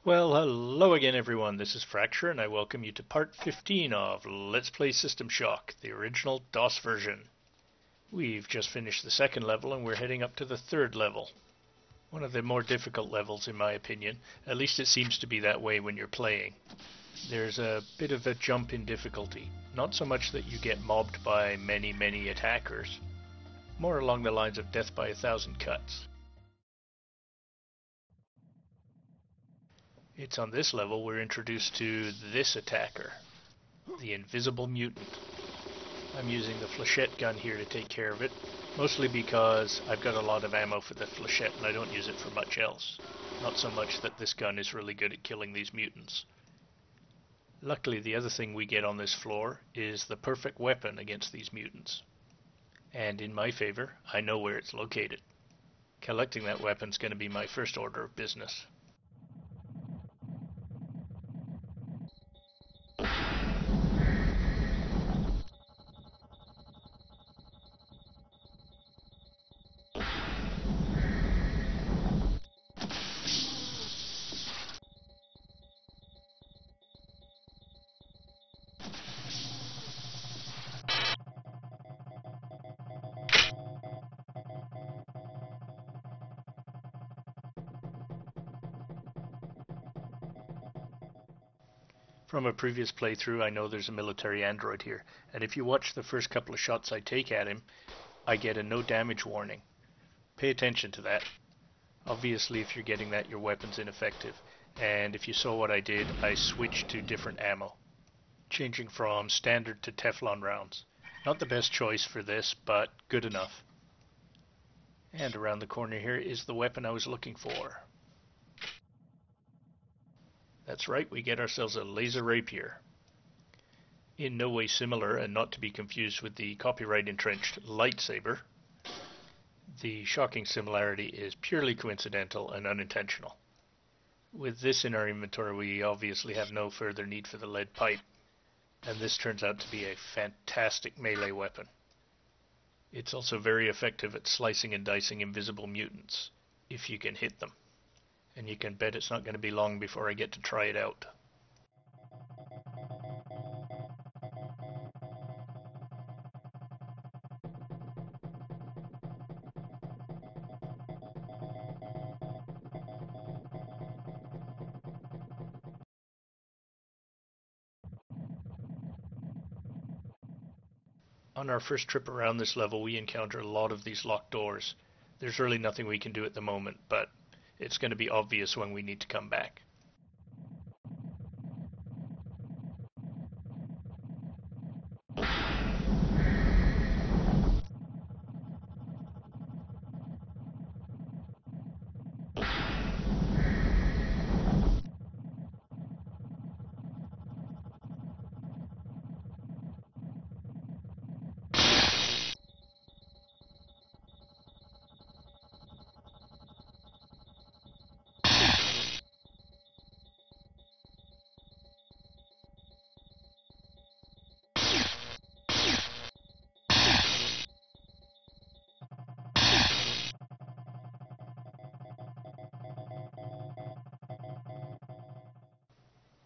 Well, hello again everyone, this is Fracture and I welcome you to part 15 of Let's Play System Shock, the original DOS version. We've just finished the second level and we're heading up to the third level. One of the more difficult levels in my opinion, at least it seems to be that way when you're playing. There's a bit of a jump in difficulty, not so much that you get mobbed by many attackers, more along the lines of death by 1,000 cuts. It's on this level we're introduced to this attacker, the Invisible Mutant. I'm using the Flechette gun here to take care of it, mostly because I've got a lot of ammo for the Flechette and I don't use it for much else. Not so much that this gun is really good at killing these mutants. Luckily the other thing we get on this floor is the perfect weapon against these mutants. And in my favor, I know where it's located. Collecting that weapon's going to be my first order of business. From a previous playthrough, I know there's a military android here, and if you watch the first couple of shots I take at him, I get a no damage warning. Pay attention to that. Obviously, if you're getting that, your weapon's ineffective. And if you saw what I did, I switched to different ammo, changing from standard to Teflon rounds. Not the best choice for this, but good enough. And around the corner here is the weapon I was looking for. That's right, we get ourselves a laser rapier. In no way similar, and not to be confused with the copyright-entrenched lightsaber, the shocking similarity is purely coincidental and unintentional. With this in our inventory, we obviously have no further need for the lead pipe, and this turns out to be a fantastic melee weapon. It's also very effective at slicing and dicing invisible mutants, if you can hit them. And you can bet it's not going to be long before I get to try it out. On our first trip around this level, we encounter a lot of these locked doors. There's really nothing we can do at the moment, but it's going to be obvious when we need to come back.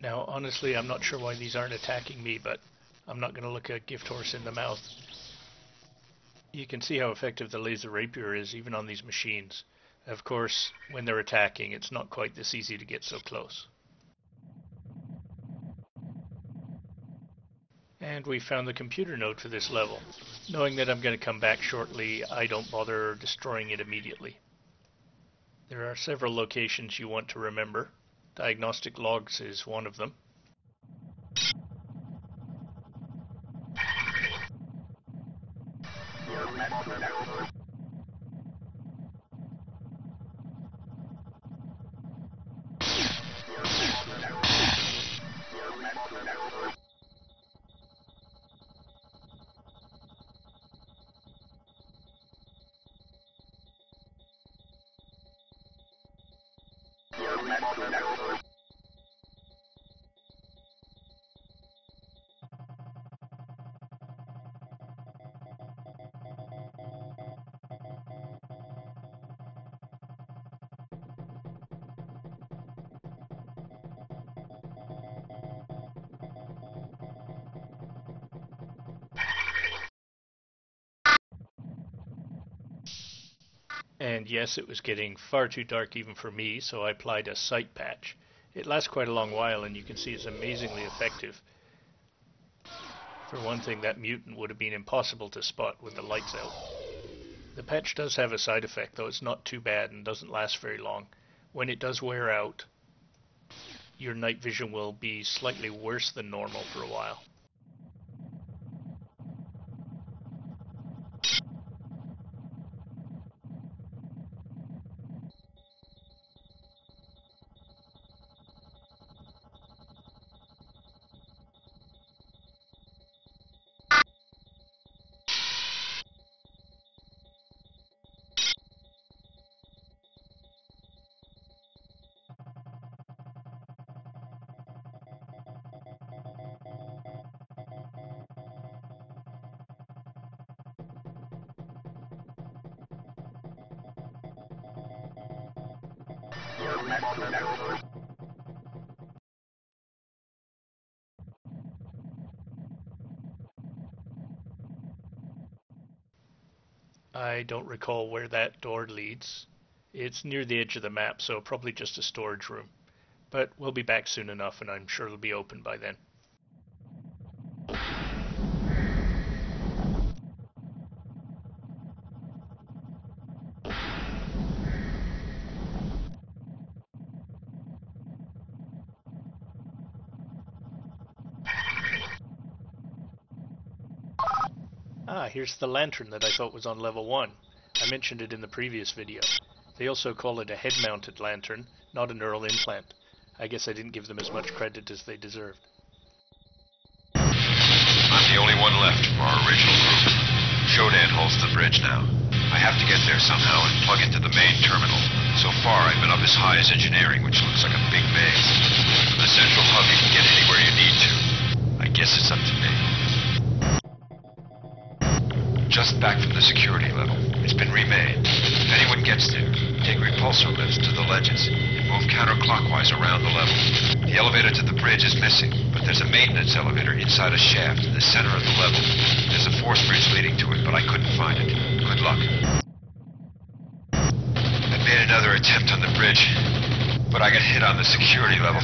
Now, honestly, I'm not sure why these aren't attacking me, but I'm not going to look a gift horse in the mouth. You can see how effective the laser rapier is, even on these machines. Of course, when they're attacking, it's not quite this easy to get so close. And we found the computer node for this level. Knowing that I'm going to come back shortly, I don't bother destroying it immediately. There are several locations you want to remember. Diagnostic logs is one of them. And yes, it was getting far too dark even for me, so I applied a sight patch. It lasts quite a long while, and you can see it's amazingly effective. For one thing, that mutant would have been impossible to spot with the lights out. The patch does have a side effect, though it's not too bad and doesn't last very long. When it does wear out, your night vision will be slightly worse than normal for a while. I don't recall where that door leads. It's near the edge of the map, so probably just a storage room. But we'll be back soon enough, and I'm sure it'll be open by then. Ah, here's the lantern that I thought was on level 1. I mentioned it in the previous video. They also call it a head-mounted lantern, not a neural implant. I guess I didn't give them as much credit as they deserved. I'm the only one left from our original group. Shodan holds the bridge now. I have to get there somehow and plug into the main terminal. So far, I've been up as high as engineering, which looks like a big maze. From the central hub, you can get anywhere you need to. I guess it's up to me. Just back from the security level. It's been remade. If anyone gets there, take repulsor lifts to the ledges and move counterclockwise around the level. The elevator to the bridge is missing, but there's a maintenance elevator inside a shaft in the center of the level. There's a force bridge leading to it, but I couldn't find it. Good luck. I made another attempt on the bridge, but I got hit on the security level.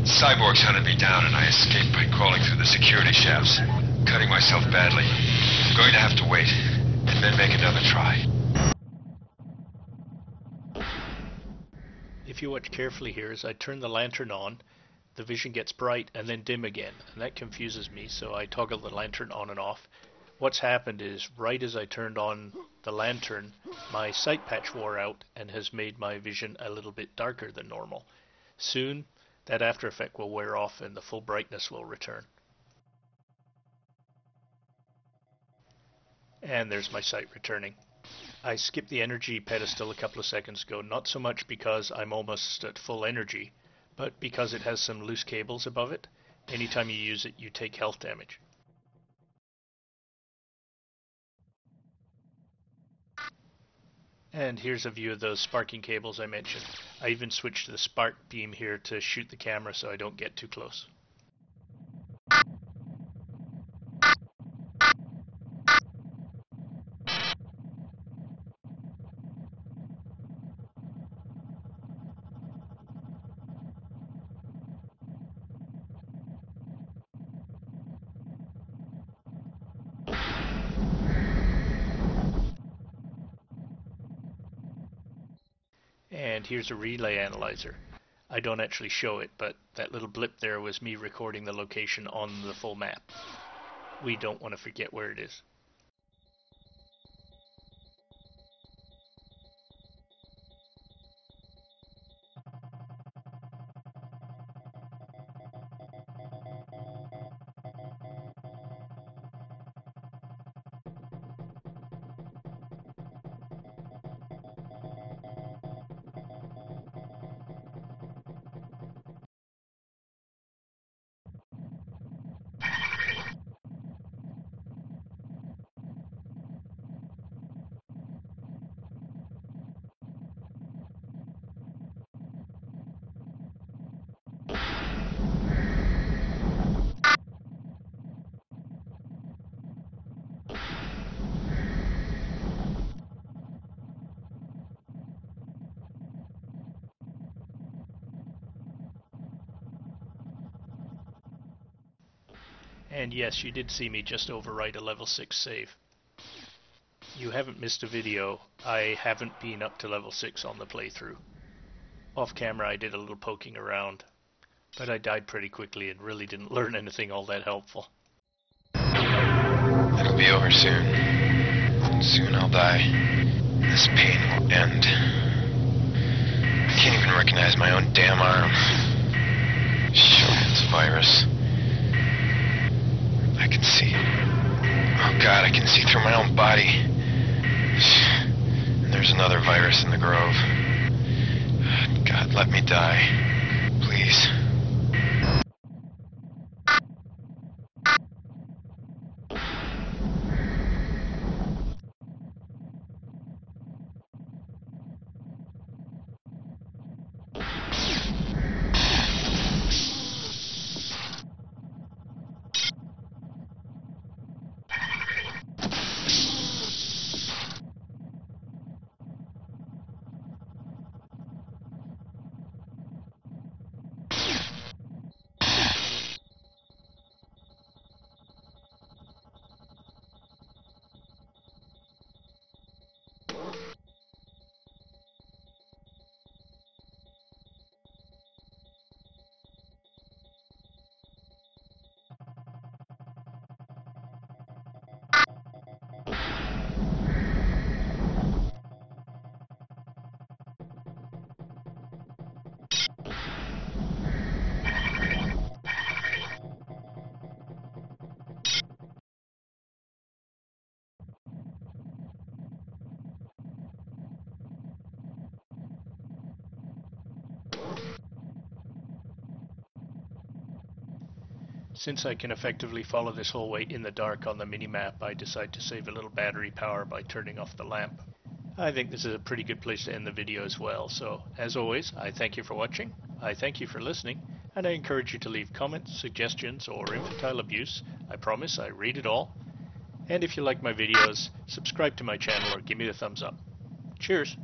Cyborgs hunted me down and I escaped by crawling through the security shafts, cutting myself badly. I'm going to have to wait, and then make another try. If you watch carefully here, as I turn the lantern on, the vision gets bright and then dim again, and that confuses me, so I toggle the lantern on and off. What's happened is, right as I turned on the lantern, my sight patch wore out and has made my vision a little bit darker than normal. Soon, that after effect will wear off and the full brightness will return. And there's my sight returning. I skipped the energy pedestal a couple of seconds ago, not so much because I'm almost at full energy, but because it has some loose cables above it. Anytime you use it, you take health damage. And here's a view of those sparking cables I mentioned. I even switched to the spark beam here to shoot the camera so I don't get too close. And here's a relay analyzer. I don't actually show it, but that little blip there was me recording the location on the full map. We don't want to forget where it is. And yes, you did see me just overwrite a level 6 save. You haven't missed a video. I haven't been up to level 6 on the playthrough. Off camera I did a little poking around, but I died pretty quickly and really didn't learn anything all that helpful. It'll be over soon. Soon I'll die. This pain will end. I can't even recognize my own damn arm. Sure, it's a virus. I can see. Oh God, I can see through my own body. And there's another virus in the grove. God, let me die. Please. Since I can effectively follow this whole way in the dark on the minimap, I decide to save a little battery power by turning off the lamp. I think this is a pretty good place to end the video as well, so as always, I thank you for watching, I thank you for listening, and I encourage you to leave comments, suggestions, or infantile abuse. I promise I read it all. And if you like my videos, subscribe to my channel or give me the thumbs up. Cheers!